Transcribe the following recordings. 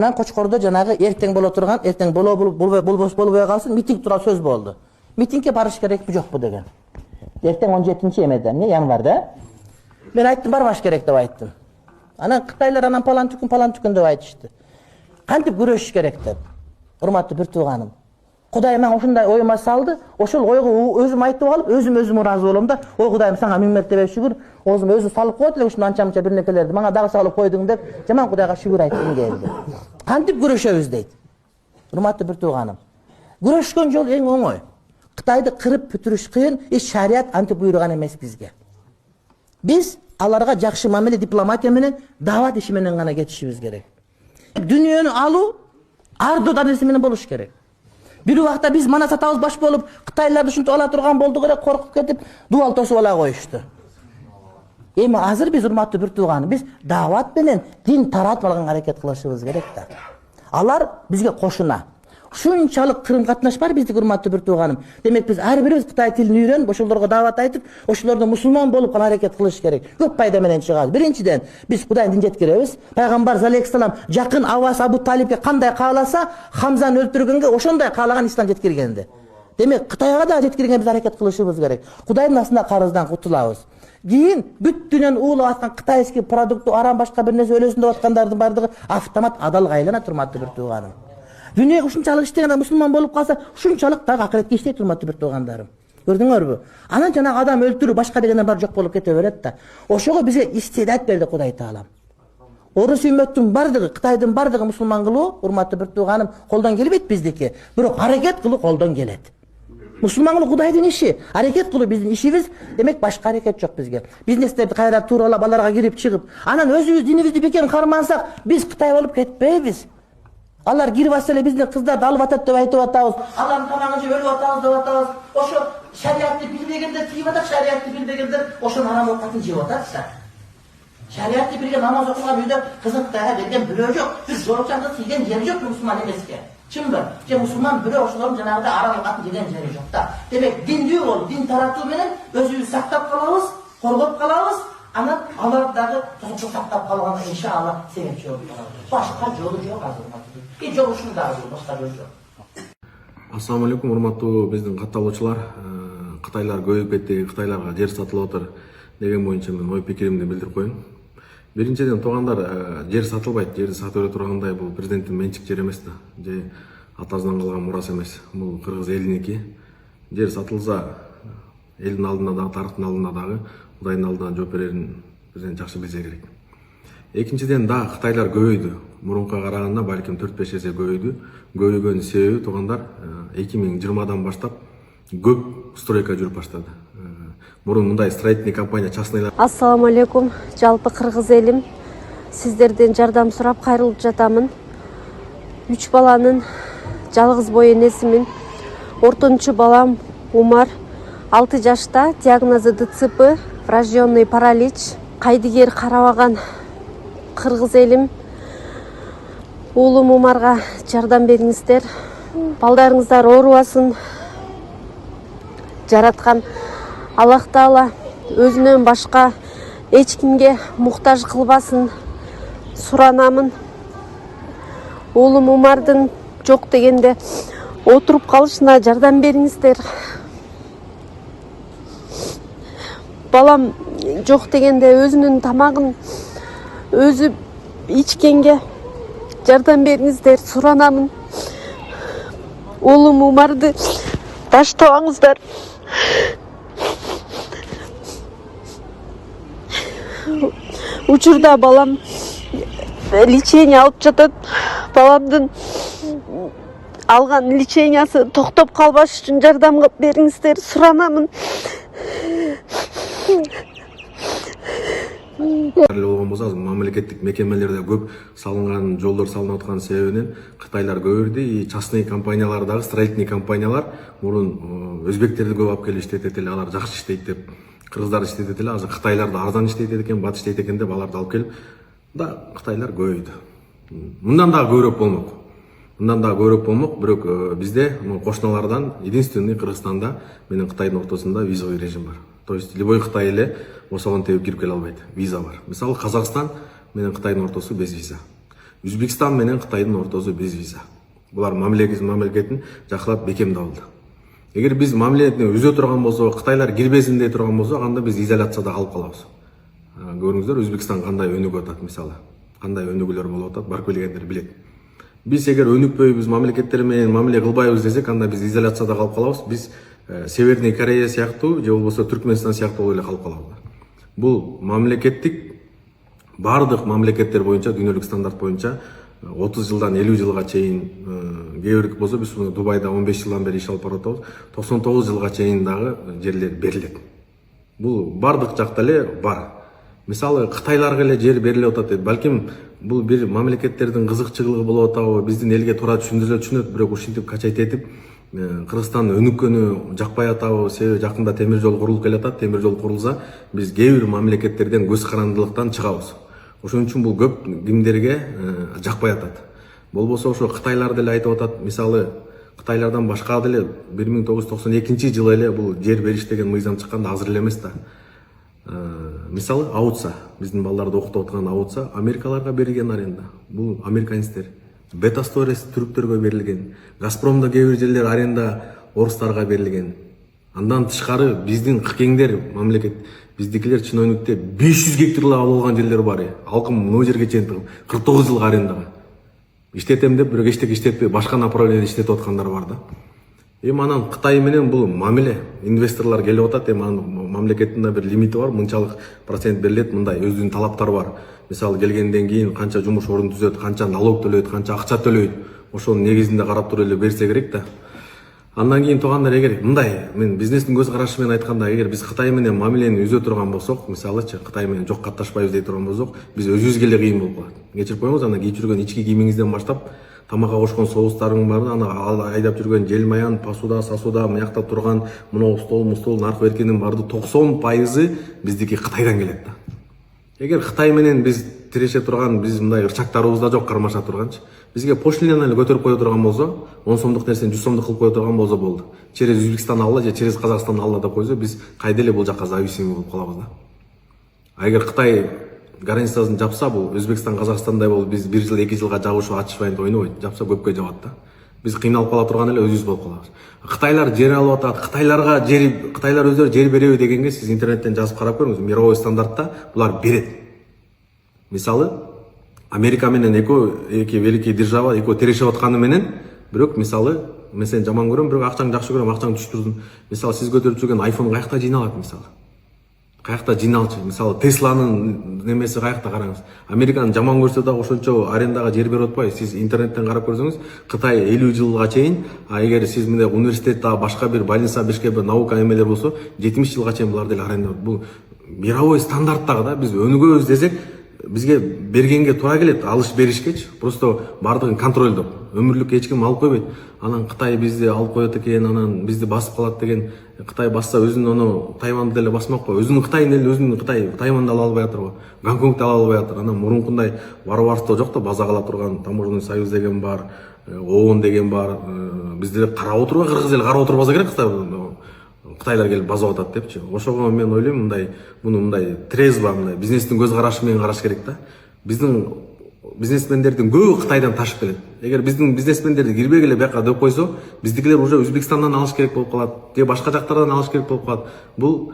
Koçkor'da janagı erteң боло турган, эртең болбой калсын, митинг тууралуу сөз болду. Митингге барыш керекпи жокпу деген. Эртең 17 эмеден, январда. Мен айттым, барбаш керек деп айттым. Анан Кытайлар анан палан түкүн деп айтышты. Кантип күрөшүш керек деп. Урматтуу бир тууганым. Кудай мен ушундай оюма салды, ошол ойго өзүм айтып алып, өзүм ыраазы болом да, ой Кудайым сага миң мертебе шүгүр, өзү салып койт эле ушуну анча-мынча бир нерселерди, мага дагы салып койдуң деп, жаман Кудайга шүгүр айткым келди. Кантип күрөшөбүз дейт. Урматтуу бир тууганым. Күрөшкөн жол эң оңой. Кытайды кырып бүтүрүш кыйын, шарият антип буйруган эмес бизге. Биз аларга жакшы мамиле дипломатия менен, даават иши менен гана кетишибиз керек. Дүйнөнү алуу ардодан нерсе менен болуш керек. Bir vaqtda biz mana satабыз баш болуп, Кытайларды ушинтип ала турган болдук эле, коркуп кетип, дубал тосуп ала коюшту. Эми азыр биз урматтуу бир тууган, биз даават менен дин таратып алган аракет кылышыбыз керек да. Алар бизге кошуна. Ушунчалык кырым катнаш бар биздик урматтуу бир тууганым. Демек биз ар бирибиз Кытай тилин үйрөнүп, ошолорго даават айтып, ошолордо мусулман болуп кана аракет кылыш керек. Көп пайда менен чыгабыз. Биринчиден, биз Кудайдын дин жеткиребиз. Пайгамбар алейхиссалам жакын Авас Абу Талипке кандай кааласа, Хамзаны өлтүргөнгө ошондой каалаган ислам жеткиргенди. Демек Кытайга да жеткирген биз аракет кылышыбыз керек. Кудайдын астында карыздан кутулабыз. Кийин бүт дүйнөнү уулап аткан кытайский продукты арам башка бир нерсе өлөсүн деп аткандардын бардыгы автомат адалга айланат, урматтуу бир тууганым. Дүйнөгө ушунчалык иштеген мусулман болуп калса, ушунчалык дагы акыретке иштейт, урматтуу бир туугандарым. Көрдүңөрбү? Анан жанагы адам өлтүрүү башка дегенден бар жок болуп кете берет да. Ошого бизге истедат берди Кудай Таалам. Орус үммөттүн бардыгы, Кытайдын бардыгы мусулман кылуу, урматтуу бир тууганым, колдон келбейт биздики. Бирок аракет кылуу колдон келет. Мусулман кылуу Кудайдын иши, аракет кылуу биздин ишибиз, демек башка аракет жок бизге. Бизнестерди кайра тууралап, аларга кирип чыгып, анан өзүбүз динибизди бекем кармансак, биз Кытай болуп кетпейбиз. Алар кирип атса эле биздин кыздарды алып атат деп айтып атабыз. Алардын тамагын жеп өлүп атабыз деп атабыз. Ошо шариятты билбегендер тийип атат, шариятты билбегендер ошо арам оокатын жеп атат. Шариятты билген намаз окуган үйдө кызын Кытайга берген бирөө жок. Бир жорукчанды тийген жери жок мусулман эмеске. Чынбы? Же мусулман бирөө ошолордун жанагыдай арам оокатын жеген жери жок да. Демек диндүү болуп, дин таратуу менен өзүбүздү сактап калабыз, коргоп калабыз. Анан алар дагы тозукчу сактап калганга иншалла себепчи болуп калат. Башка жолу жок азыр. Жол ушундай, башка жол жок. Ассаламу алейкум, урматтуу биздин катталуучулар. Кытайлар көбөйүп кетти, Кытайларга жер сатылып атыр деген боюнча мен ой пикиримди билдирип коеюн. Биринчиден туугандар, жер сатылбайт, жерди сатып бере тургандай бул президенттин менчик жери эмес да, же атасынан калган мурас эмес. Бул кыргыз элиники. Жер сатылса, элдин алдына дагы, тарыхтын алдына дагы, Кудайдын алдына жооп берерин президент жакшы билсе керек. Экинчиден да Кытайлар көбөйдү. Мурунка караганда балким 4-5 эсе көбөйдү. Көбөйгөнүн себеби туугандар 2020-дан баштап көп стройка жүрүп баштады. Мурун мындай строительный компания частныйлар. Ассаламу алейкум, жалпы кыргыз элим. Сиздерден жардам сурап кайрылып жатамын. 3 баланын жалгыз бой энесимин. Ортончу балам Умар 6 жашта, диагнозу ДЦП, врожденный паралич. Кайдыгер карабаган кыргыз элим. Уулум Умарга жардам бериңиздер. Балдарыңыздар оорубасын. Жараткан Аллах Таала өзүнөн башка эч кимге муктаж кылбасын суранамын. Уулум Умардын жок дегенде отуруп калышына жардам бериңиздер. Балам жок дегенде өзүнүн тамагын өзү ичкенге жардам бериңиздер, суранамын. Уулум Умарды таштабаңыздар. Учурда балам лечение алып жатат. Баламдын алган лечениясы токтоп калбаш үчүн жардам бериңиздер, суранамын. болгон болсо мамлекеттик мекемелерде көп салынган жолдор салынып аткан себебинен Кытайлар көбөйдү. Частный компаниялар дагы, строительный компаниялар мурун өзбектерди көп алып келип иштетет эле, алар жакшы иштейт деп, кыргыздар иштетет эле, азыр Кытайлар да арзан иштейт экен, бат иштейт экен деп аларды алып келип да Кытайлар көбөйдү. Мындан дагы көбүрөөк болмок. Бирок бизде кошуналардан единственный Кыргызстанда менен Кытайдын ортосунда визовый режим бар. То есть любой Кытай эле осогон тебип кирип келе албайт. Виза бар. Мисалы Казакстан менен Кытайдын ортосу без виза. Өзбекстан менен Кытайдын ортосу безвиза. Булар мамлекетин жакшылап бекемдеп алды. Эгер биз мамлекетти үзө турган болсо, Кытайлар кирбесин дей турган болсо, анда биз изоляцияда калып калабыз. Көрүңүздөр, Өзбекстан кандай өнүгүп атат мисалы. Кандай өнүгүүлөр болуп атат, барып келгендер билет. Биз эгер өнүкпөйбүз, мамлекеттер менен мамиле кылбайбыз десек, анда биз изоляцияда калып калабыз. Биз Северный Корея сыяктуу же болбосо Түркмөнстан сыяктуу болуп эле калып калабыз. Бул мамлекеттик бардык мамлекеттер боюнча, дүйнөлүк стандарт боюнча 30 жылдан 50 жылга чейин, кээ бирки болсо биз Дубайда 15 жылдан бери иш алып баратабыз, 99 жылга чейин дагы жерлер берилет. Бул бардык жакта эле бар. Мисалы Кытайларга эле жер берилип атат. Балким бул бир мамлекеттердин кызыкчылыгы болуп атабы, биздин элге туура түшүнөт, бирок ушинтип качайт этип Кыргызстан өнүккөнү жакпай атабы, себеби жакында темир жол курулуп келатат. Темир жол курулса, биз кээ бир мамлекеттерден көз карандылыктан чыгабыз. Ошон үчүн бул көп кимдерге жакпай атат. Болбосо ошо Кытайлар деле айтып атат, мисалы Кытайлардан башка деле 1992 жылы эле бул жер бериш деген мыйзам чыкканда азыр эле эмес да. Мисалы Аутса, биздин балдарды окутуп аткан Аутса Америкаларга берилген аренда. Бул американецтер. Бетасторес түрктөргө берилген. Газпромда кээ бир жерлер аренда орустарга берилген. Андан тышкары биздин кеңдер мамлекет, биздикилер чиновниктер 500 гектарла алган жерлер бар. Алкым мына жерге чейин 49 жылга арендага. Иштетем деп бирок эчтеке иштетпей башка направлениеде иштетип аткандар бар да. Анан Кытай менен бул мамиле, инвесторлор келип атат, анын мамлекеттин да бир лимити бар, мынчалык процент берилет, мындай өзүнүн талаптары бар. Мисалы келгенден кийин канча жумуш орун түзөт, канча налог төлөйт, канча акча төлөйт, ошонун негизинде карап туруп эле берсе керек да. Андан кийин туугандар, эгер мындай, мен бизнестин көз карашы менен айтканда, эгер биз Кытай менен мамилени үзө турган болсок, мисалычы Кытай менен жок катташпайбыз дей турган болсок, биз өзүбүзгө эле кыйын болуп калат. Кечирип коюңуз, анда кийип жүргөн ички кийимиңизден баштап, тамакка кошкон соустарың бар, аны айдап жүргөн желмаян, пасуда, сасуда, мыякта турган мына стол, наркы эркинин барды 90% биздики Кытайдан келет да. Эгер Кытай менен биз тиреше турган, биз мындай ырчактарыбыз да жок кармаша турганчы. Бизге пошлинаны эле көтөрүп кое турган болсо, 10 сомдук нерсени 100 сомдук кылып кое турган болсо болду. Через Өзбекстан алла же через Казакстан алла деп койсо, биз кайда эле бул жакка зависимый болуп калабыз да. Эгер Кытай границасын жапса, бул Өзбекстан, Казакстандай болуп, биз 1 жыл, 2 жылга жабышып атышпайын деп ойнобойт. Жапса көпкө жабат да. Биз кыйналып кала турган эле өзүбүз болуп калабыз. Кытайлар жер алып атат, Кытайлар өздөрү жер береби дегенге сиз интернеттен жазып карап көрүңүз. Мировой стандартта булар берет. Мисалы Америка менен эки великий держава, экөө тирешип атканы менен, бирок мисалы мен сени жаман көрөм, бирок акчаңды жакшы көрөм, акчаңды түштүрдүм. Мисалы сиз көтөрүп жүргөн iPhone каякта жыйналат мисалы? Каякта жыйналчу? Мисалы Тесланын немеси каякта, караңыз. Американы жаман көрсө да ошончо арендага жер берип атпайбы. Сиз интернеттен карап көрсөңүз, Кытай 50 жылга чейин, эгер сиз мындай университетте башка бир больница, башка бир наука эмелер болсо, 70 жылга чейин булар деле аренда. Бул мировой стандарттагы да. Биз өнүгөбүз десек, бизге бергенге туура келет, алыш беришкечи. Просто бардыгын контролдоп, өмүрлүк эч ким алып койбойт. Анан Кытай бизди алып коет экен, анан бизди басып калат деген. Кытай басса өзүнүн ону Тайванды деле басмак го. Өзүнүн Кытайын эле өзүнүн Кытай Тайванды ала албай атыр го. Гонконгду ала албай атыр. Анан мурункундай варварство жок да, база кала турган таможенный союз деген бар, ООН деген бар. Бизди карап отурбай, кыргыз эл карап отурбаса керек Кытайлар келип базап атат депчи. Ошого мен ойлойм, мындай муну мындай трезво, мындай бизнестин көз карашы менен караш керек да. Биздин бизнесмендердин көбү Кытайдан ташып келет. Эгер биздин бизнесмендерди кирбегиле бияка деп койсо, биздикилер уже Өзбекстандан алыш керек болуп калат, же башка жактардан алыш керек болуп калат. Бул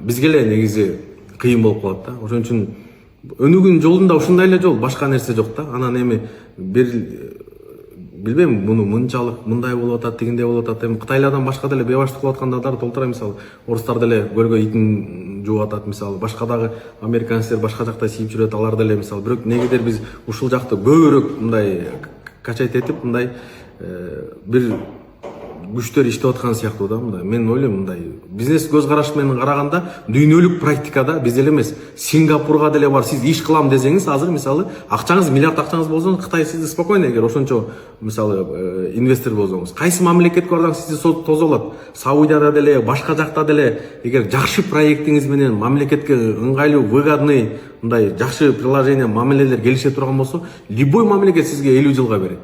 бизге эле негизи кыйын болуп калат да. Ошон үчүн өнүгүүнүн жолунда ушундай эле жол, башка нерсе жок да. Анан эми билбейм, муну мынчалык мындай болуп атат, тигиндей болуп атат. Эми Кытайлардан башка деле бебаштык кылып аткандар толтура, мисалы орустар деле көлгө итин жууп атат, мисалы башка дагы американецтер башка жакта сийип жүрөт, алар деле мисалы. Бирок негедир биз ушул жакты көбүрөөк мындай качайт этип, мындай бир күчтөр иштеп аткан сыяктуу да. Мындай мен ойлойм, мындай бизнес көз карашы менен караганда дүйнөлүк практикада биз эле эмес, Сингапурга деле бар. Сиз иш кылам десеңиз, азыр мисалы акчаңыз, миллиард акчаңыз болсо, Кытай сизди спокойно, эгер ошончо мисалы инвестор болсоңуз, кайсы мамлекетке барсаң сизди тосо алат. Саудияда деле, башка жакта деле, эгер жакшы проектиңиз менен мамлекетке ыңгайлуу, выгодный, мындай жакшы приложение, мамилелер келише турган болсо, любой мамлекет сизге 50 жылга берет.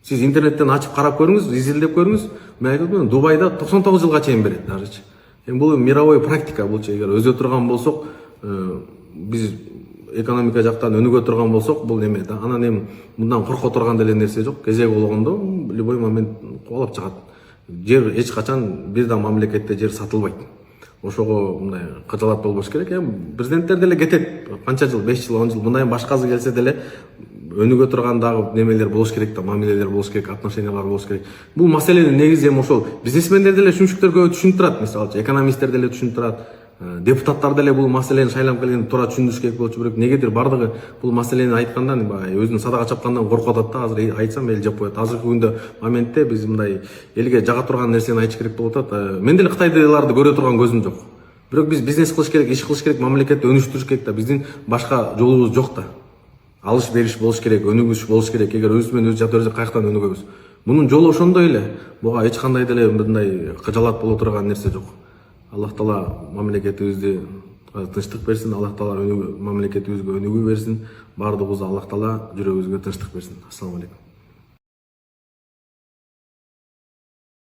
Сиз интернеттен ачып карап көрүңүз, изилдеп көрүңүз. Мен айтам, Дубайда 99 жылга чейин берет дажычы. Эми бул мировой практика, булчу эгер өзө турган болсок, биз экономика жактан өнүгө турган болсок бул неме да, анан эми мындан корко турган деле нерсе жок. Кезеги болгондо любой момент кубалап чыгат. Жер эч качан бир да мамлекетте жер сатылбайт. Ошого мындай кыжалат болбош керек. Президенттер деле кетет. Канча жыл, 5 жыл, 10 жыл мындай башкасы келсе деле өнүгө турган дагы немелер болуш керек да, мамилелер болуш керек, отношениялар болуш керек. Бул маселенин негизи эми ошол. Бизнесмендер деле шүмшүктөргө түшүнүп турат, мисалчы, экономисттер деле түшүнүп турат. Депутаттар деле бул маселени шайланып келгенде туура түшүндүрүш керек болчу, бирок негедир бардыгы бул маселени айткандан баягы өзүнүн садага чапкандан коркуп атат да. Азыр айтсам эл жап коет. Азыркы күндө моментте биз мындай элге жага турган нерсени айтыш керек болуп атат. Мен деле Кытайдыларды көрө турган көзүм жок. Бирок биз бизнес кылыш керек, иш кылыш керек, мамлекетти өнүктүрүш керек да. Биздин башка жолубуз жок да. Алыш бериш болуш керек, өнүгүш болуш керек. Эгер өзүбүз менен өзү жата берсек каяктан өнүгөбүз? Мунун жолу ошондой эле. Буга эч кандай деле мындай кыжалат боло турган нерсе жок. Аллах Таала мамлекетибизди тынчтык берсин, Аллах Таала мамлекетибизге өнүгүү берсин. Бардыгыбызга Аллах Таала жүрөгүбүзгө тынчтык берсин. Ассаламу алейкум.